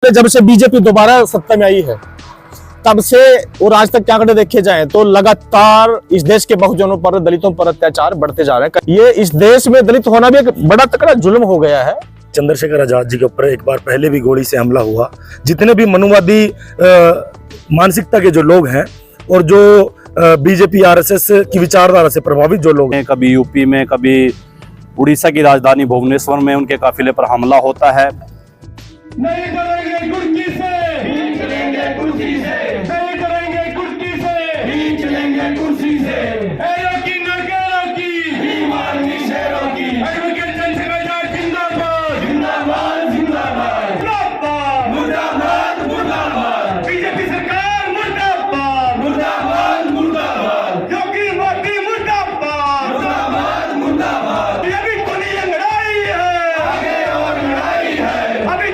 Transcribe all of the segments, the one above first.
जब से बीजेपी दोबारा सत्ता में आई है तब से और आज तक क्या आंकड़े देखे जाएं तो लगातार इस देश के बहुजनों पर, दलितों पर अत्याचार बढ़ते जा रहे हैं। ये इस देश में दलित होना भी एक बड़ा तकड़ा जुल्म हो गया है। चंद्रशेखर आजाद जी के ऊपर एक बार पहले भी गोली से हमला हुआ। जितने भी मनुवादी मानसिकता के जो लोग हैं और जो बीजेपी आरएसएस की विचारधारा से प्रभावित जो लोग हैं, कभी यूपी में, कभी उड़ीसा की राजधानी भुवनेश्वर में उनके काफिले पर हमला होता है। नहीं डरेंगे कुर्सी से, नहीं चलेंगे कुर्सी से, नहीं डरेंगे कुर्सी से, नहीं चलेंगे कुर्सी से। एरो की नरकेरों की, बीमारी शेरों की, एडवोकेट चंद्रशेखर आजाद जिंदाबाद, जिंदाबाद, जिंदाबाद, मुर्दाबाद, मुर्दाबाद, मुर्दाबाद, बीजेपी सरकार मुर्दाबाद, मुर्दाबाद, मुर्दाबाद, योगी मोदी मुर्दाबाद, मुर्दाबाद, मुर्दाबाद। ये भी खुली लड़ाई है, आगे और लड़ाई है, अभी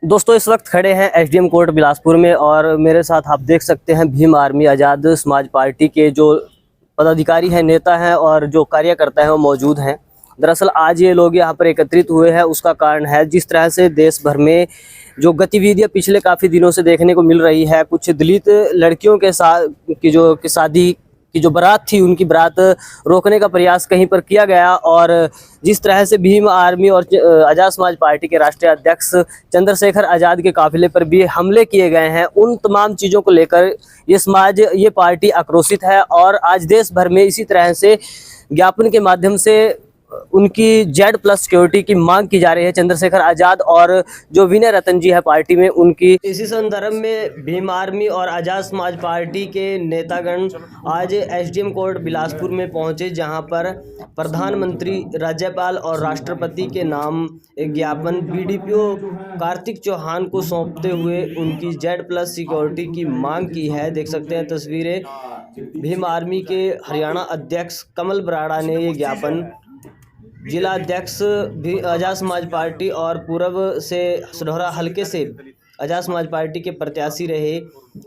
दोस्तों इस वक्त खड़े हैं एसडीएम कोर्ट बिलासपुर में और मेरे साथ आप देख सकते हैं भीम आर्मी आज़ाद समाज पार्टी के जो पदाधिकारी हैं, नेता हैं और जो कार्यकर्ता हैं वो मौजूद हैं। दरअसल आज ये लोग यहाँ पर एकत्रित हुए हैं, उसका कारण है जिस तरह से देश भर में जो गतिविधियाँ पिछले काफ़ी दिनों से देखने को मिल रही है। कुछ दलित लड़कियों के साथ की शादी की जो बारात थी, उनकी बारात रोकने का प्रयास कहीं पर किया गया और जिस तरह से भीम आर्मी और आज़ाद समाज पार्टी के राष्ट्रीय अध्यक्ष चंद्रशेखर आज़ाद के काफिले पर भी हमले किए गए हैं, उन तमाम चीज़ों को लेकर ये पार्टी आक्रोशित है और आज देश भर में इसी तरह से ज्ञापन के माध्यम से उनकी Z+ सिक्योरिटी की मांग की जा रही है। चंद्रशेखर आज़ाद और जो विनय रतन जी है पार्टी में, उनकी इसी संदर्भ में भीम आर्मी और आज़ाद समाज पार्टी के नेतागण आज एसडीएम कोर्ट बिलासपुर में पहुंचे, जहां पर प्रधानमंत्री, राज्यपाल और राष्ट्रपति के नाम एक ज्ञापन बीडीपीओ कार्तिक चौहान को सौंपते हुए उनकी Z+ सिक्योरिटी की मांग की है। देख सकते हैं तस्वीरें। भीम आर्मी के हरियाणा अध्यक्ष कमल बराड़ा ने ये ज्ञापन जिला अध्यक्ष भी आज़ाद समाज पार्टी और पूर्व से सढौरा हलके से आज़ाद समाज पार्टी के प्रत्याशी रहे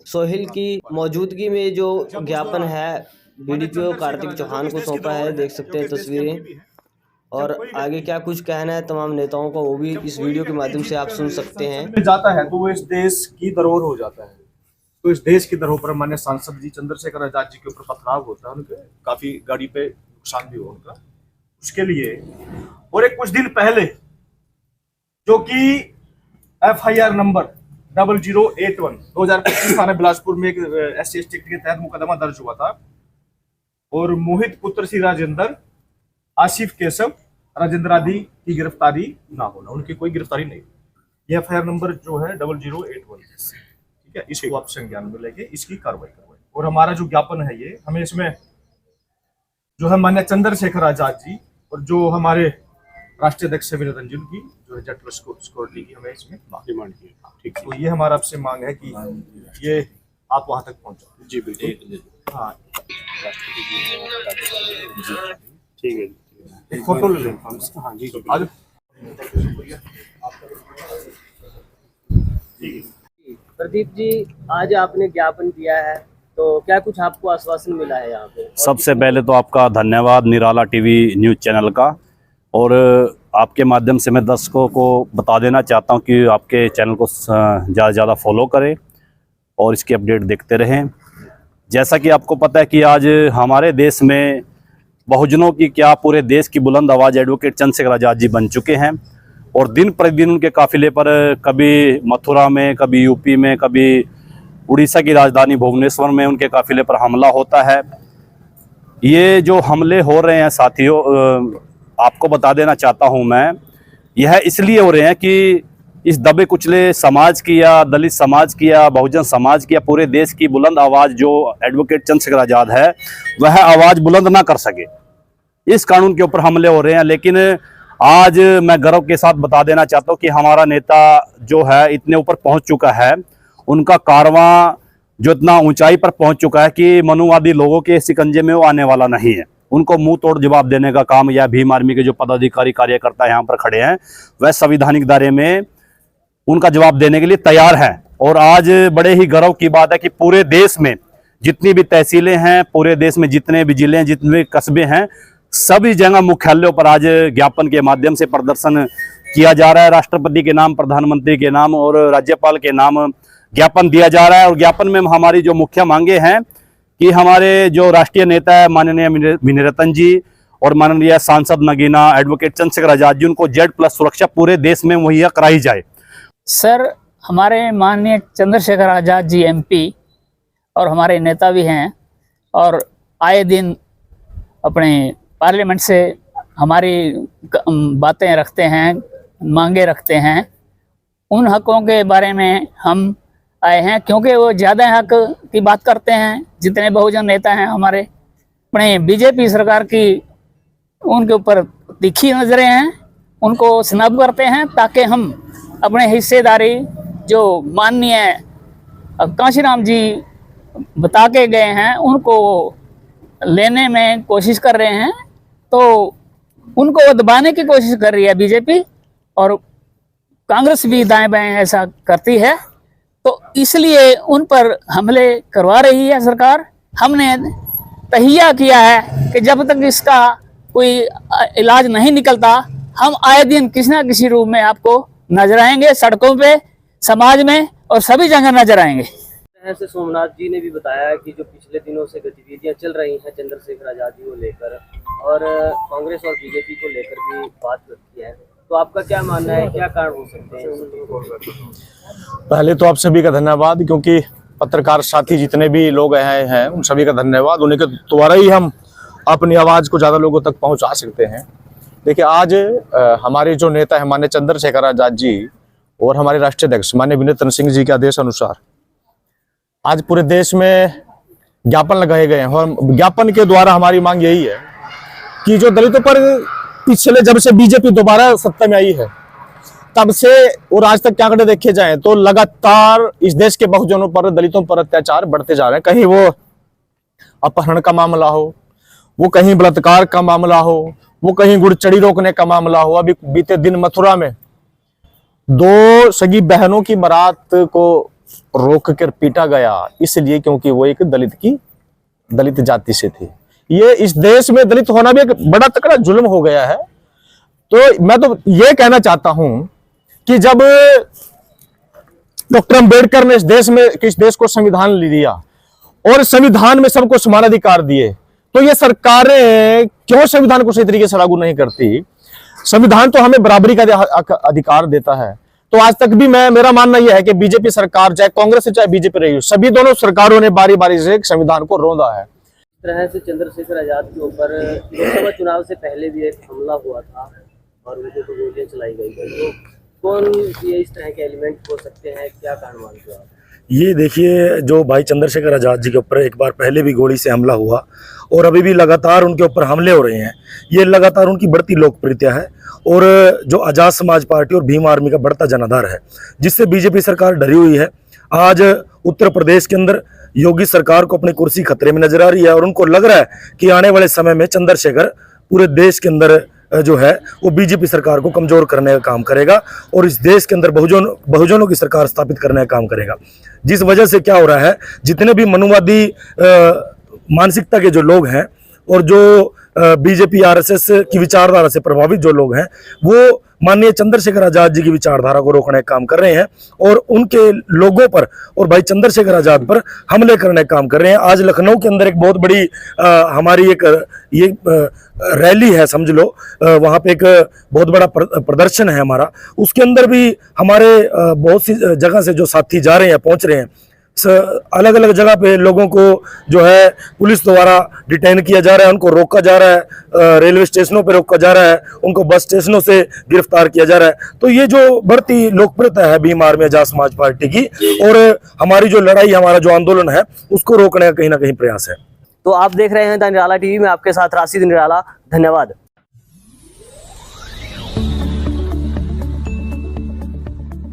सोहेल की मौजूदगी में जो ज्ञापन है बीडीपीओ कार्तिक चौहान को सौंपा है। देख सकते हैं तस्वीरें और आगे क्या कुछ कहना है तमाम नेताओं का वो भी इस वीडियो के माध्यम से आप सुन सकते हैं। जाता है तो वो इस देश की धरोहर हो जाता है। तो इस देश की धरोहर पर माननीय सांसद जी चंद्रशेखर आजाद जी के ऊपर पथराव होता है, उनके काफी गाड़ी पे नुकसान भी हुआ उनका, उसके लिए। और एक कुछ दिन पहले जो कि FIR नंबर 0081 2025 थाना बिलासपुर में एक SC एसटी के तहत मुकदमा दर्ज हुआ था और मोहित पुत्र श्री राजेंद्र, आसिफ केशव, राजेंद्र आदि की गिरफ्तारी ना होना, उनकी कोई गिरफ्तारी नहीं। यह FIR नंबर जो है 0081, ठीक है, इसको आप संज्ञान में लेके इसकी कार्रवाई करवाई। और हमारा जो ज्ञापन है ये, हमें इसमें जो है माननीय चंद्रशेखर आजाद जी और जो हमारे राष्ट्रीय अध्यक्ष विनय रतन जी की जो Z+ सिक्योरिटी की हमें इसमें डिमांड की। ठीक, तो ये हमारा आपसे मांग है कि ये आप वहां तक पहुंचो। जी बिल्कुल, हाँ ठीक है, एक फोटो ले लें। हाँ जी, आज प्रदीप जी, आज आपने ज्ञापन दिया है तो क्या कुछ आपको आश्वासन मिला है यहाँ पे? सबसे पहले तो आपका धन्यवाद निराला टीवी न्यूज़ चैनल का, और आपके माध्यम से मैं दर्शकों को बता देना चाहता हूँ कि आपके चैनल को ज़्यादा से ज़्यादा फॉलो करें और इसकी अपडेट देखते रहें। जैसा कि आपको पता है कि आज हमारे देश में बहुजनों की क्या पूरे देश की बुलंद आवाज़ एडवोकेट चंद्रशेखर आजाद जी बन चुके हैं और दिन प्रतिदिन उनके काफिले पर कभी मथुरा में, कभी यूपी में, कभी उड़ीसा की राजधानी भुवनेश्वर में उनके काफिले पर हमला होता है। ये जो हमले हो रहे हैं साथियों, आपको बता देना चाहता हूं मैं, यह इसलिए हो रहे हैं कि इस दबे कुचले समाज की या दलित समाज की या बहुजन समाज की या पूरे देश की बुलंद आवाज़ जो एडवोकेट चंद्रशेखर आजाद है वह आवाज़ बुलंद ना कर सके, इस कानून के ऊपर हमले हो रहे हैं। लेकिन आज मैं गर्व के साथ बता देना चाहता हूँ कि हमारा नेता जो है इतने ऊपर पहुँच चुका है, उनका कारवां जो इतना ऊंचाई पर पहुंच चुका है कि मनुवादी लोगों के शिकंजे में वो आने वाला नहीं है। उनको मुंह तोड़ जवाब देने का काम यह भीम आर्मी के जो पदाधिकारी कार्यकर्ता यहाँ पर खड़े हैं वह संवैधानिक दायरे में उनका जवाब देने के लिए तैयार हैं। और आज बड़े ही गर्व की बात है कि पूरे देश में जितनी भी तहसीलें हैं, पूरे देश में जितने भी जिले हैं, जितने भी कस्बे हैं, सभी जगह मुख्यालयों पर आज ज्ञापन के माध्यम से प्रदर्शन किया जा रहा है। राष्ट्रपति के नाम, प्रधानमंत्री के नाम और राज्यपाल के नाम ज्ञापन दिया जा रहा है। और ज्ञापन में हमारी जो मुख्य मांगे हैं कि हमारे जो राष्ट्रीय नेता है माननीय विनिरतन जी और माननीय सांसद नगीना एडवोकेट चंद्रशेखर आजाद जी, उनको Z+ सुरक्षा पूरे देश में मुहैया कराई जाए। सर, हमारे माननीय चंद्रशेखर आजाद जी MP और हमारे नेता भी हैं और आए दिन अपने पार्लियामेंट से हमारी बातें रखते हैं, मांगे रखते हैं। उन हकों के बारे में हम आए हैं क्योंकि वो ज़्यादा हक की बात करते हैं। जितने बहुजन नेता हैं हमारे, अपने बीजेपी सरकार की उनके ऊपर तीखी नजरें हैं, उनको स्नब करते हैं ताकि हम अपने हिस्सेदारी जो माननीय कांशीराम जी बता के गए हैं उनको लेने में कोशिश कर रहे हैं। तो उनको दबाने की कोशिश कर रही है बीजेपी और कांग्रेस भी दाएं बाएं ऐसा करती है, तो इसलिए उन पर हमले करवा रही है सरकार। हमने तहिया किया है कि जब तक इसका कोई इलाज नहीं निकलता, हम आए दिन किसी ना किसी रूप में आपको नजर आएंगे, सड़कों पे, समाज में और सभी जगह नजर आएंगे। से सोमनाथ जी ने भी बताया कि जो पिछले दिनों से गतिविधियां चल रही हैं चंद्रशेखर आजाद जी को लेकर और कांग्रेस और बीजेपी को लेकर भी बात करती है, तो आपका क्या मानना है, क्या कारण हो सकते हैं? पहले तो आप सभी का धन्यवाद, क्योंकि पत्रकार साथी जितने भी लोग आए हैं उन सभी का धन्यवाद। उन्हीं के द्वारा ही हम अपनी आवाज़ को ज़्यादा लोगों तक पहुंचा सकते हैं। देखिए, आज हमारे जो नेता है माननीय चंद्रशेखर आजाद जी और हमारे राष्ट्रीय अध्यक्ष माननीय विनिरतन सिंह जी के आदेश अनुसार आज पूरे देश में ज्ञापन लगाए गए हैं। और ज्ञापन के द्वारा हमारी मांग यही है कि जो दलितों पर पिछले जब से बीजेपी दोबारा सत्ता में आई है तब से और आज तक क्या आंकड़े देखे जाएं तो लगातार इस देश के बहुजनों पर, दलितों पर अत्याचार बढ़ते जा रहे हैं। कहीं वो अपहरण का मामला हो, वो कहीं बलात्कार का मामला हो, वो कहीं गुड़चड़ी रोकने का मामला हो। अभी बीते दिन मथुरा में 2 सगी बहनों की बारात को रोक कर पीटा गया, इसलिए क्योंकि वो एक दलित जाति से थी। ये इस देश में दलित होना भी एक बड़ा तकड़ा जुल्म हो गया है। तो मैं तो ये कहना चाहता हूं कि जब डॉक्टर अंबेडकर ने इस देश को संविधान दिया और संविधान में सबको समान अधिकार दिए, तो ये सरकारें क्यों संविधान को सही तरीके से लागू नहीं करती? संविधान तो हमें बराबरी का अधिकार देता है। तो आज तक भी मेरा मानना यह है कि बीजेपी सरकार, चाहे कांग्रेस चाहे बीजेपी रही हो, सभी दोनों सरकारों ने बारी बारी से संविधान को रौंदा है। इस तरह से चंद्रशेखर आजाद के ऊपर लोकसभा चुनाव से पहले भी एक हमला हुआ था और उनको तो गोलियां चलाई गई थी। तो कौन ये इस तरह के एलिमेंट हो सकते हैं, क्या कारण मानते हो आप? ये देखिए, जो भाई चंद्रशेखर आजाद जी के ऊपर एक बार पहले भी गोली से हमला हुआ और अभी भी लगातार उनके ऊपर हमले हो रहे हैं। ये लगातार उनकी बढ़ती लोकप्रियता है और जो आजाद समाज पार्टी और भीम आर्मी का बढ़ता जनाधार है, जिससे बीजेपी सरकार डरी हुई है। आज उत्तर प्रदेश के अंदर योगी सरकार को अपनी कुर्सी खतरे में नजर आ रही है और उनको लग रहा है कि आने वाले समय में चंद्रशेखर पूरे देश के अंदर जो है वो बीजेपी सरकार को कमजोर करने का काम करेगा और इस देश के अंदर बहुजनों की सरकार स्थापित करने का काम करेगा। जिस वजह से क्या हो रहा है, जितने भी मनुवादी मानसिकता के जो लोग हैं और जो बीजेपी RSS की विचारधारा से प्रभावित जो लोग हैं, वो माननीय चंद्रशेखर आजाद जी की विचारधारा को रोकने का काम कर रहे हैं और उनके लोगों पर और भाई चंद्रशेखर आजाद पर हमले करने का काम कर रहे हैं। आज लखनऊ के अंदर एक बहुत बड़ी हमारी ये रैली है, समझ लो, वहाँ पे एक बहुत बड़ा प्रदर्शन है हमारा। उसके अंदर भी हमारे बहुत सी जगह से जो साथी जा रहे हैं, पहुँच रहे हैं। अलग अलग जगह पे लोगों को जो है पुलिस द्वारा डिटेन किया जा रहा है, उनको रोका जा रहा है, रेलवे स्टेशनों पे रोका जा रहा है, उनको बस स्टेशनों से गिरफ्तार किया जा रहा है। तो ये जो बढ़ती लोकप्रियता है भीम आर्मी आजाद समाज पार्टी की और हमारी जो लड़ाई, हमारा जो आंदोलन है, उसको रोकने का कहीं ना कहीं प्रयास है। तो आप देख रहे हैं द निराला TV में आपके साथ राशिद निराला। धन्यवाद।